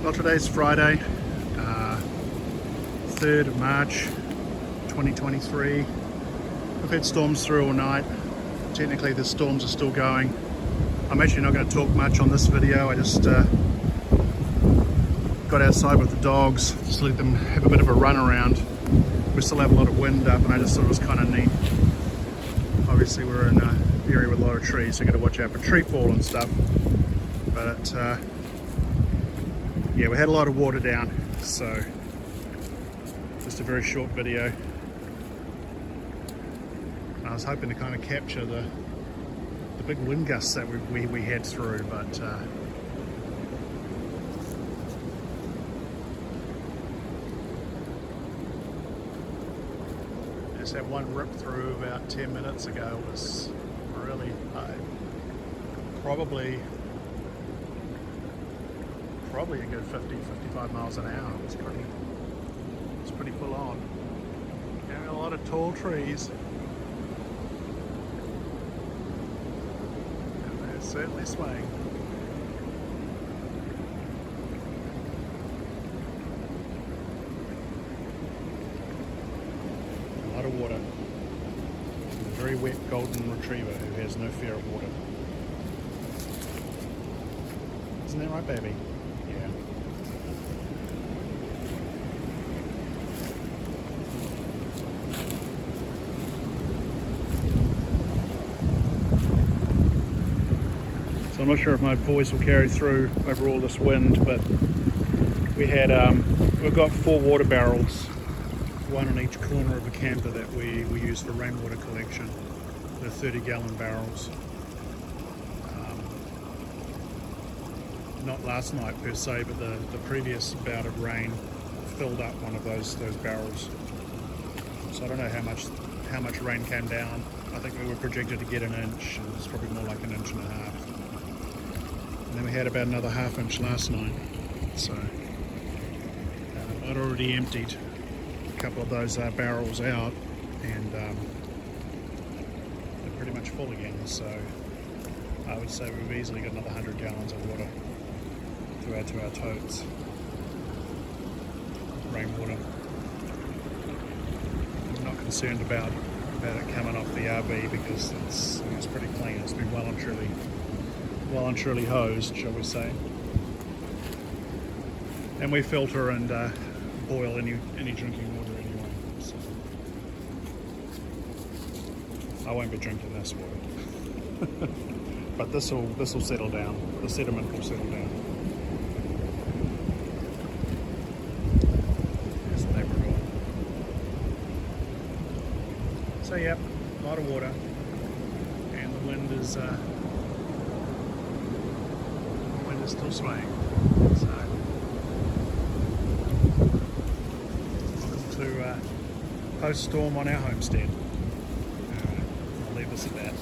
Well, today's Friday, 3rd of March 2023. We've had storms through all night. Technically the storms are still going. I'm actually not going to talk much on this video. I just got outside with the dogs, just let them have a bit of a run around. We still have a lot of wind up, and I just thought it was kind of neat. Obviously we're in an area with a lot of trees, so you've got to watch out for tree fall and stuff. But yeah, we had a lot of water down, so just a very short video. I was hoping to kind of capture the big wind gusts that we had through, but just had one rip through about 10 minutes ago. It was really high. Probably a good 50-55 miles an hour. It was pretty full on. And a lot of tall trees. And they're certainly swaying. A lot of water. A very wet golden retriever who has no fear of water. Isn't that right, baby? Yeah. So I'm not sure if my voice will carry through over all this wind, but we had we've got 4 water barrels, one on each corner of the camper that we use for rainwater collection. They're 30-gallon barrels. Not last night per se, but the previous bout of rain filled up one of those barrels. So I don't know how much rain came down. I think we were projected to get an inch, and it's probably more like an inch and a half. And then we had about another ½ inch last night. So I'd already emptied a couple of those barrels out, and they're pretty much full again. So I would say we've easily got another 100 gallons of water to add to our totes. Rainwater. I'm not concerned about it coming off the RV because it's pretty clean. It's been well and truly hosed, shall we say. And we filter and boil any drinking water anyway. So I won't be drinking this water. But this will settle down. The sediment will settle down. So yep, a lot of water, and the wind is still swaying. So welcome to post-storm on our homestead. I'll leave this at that.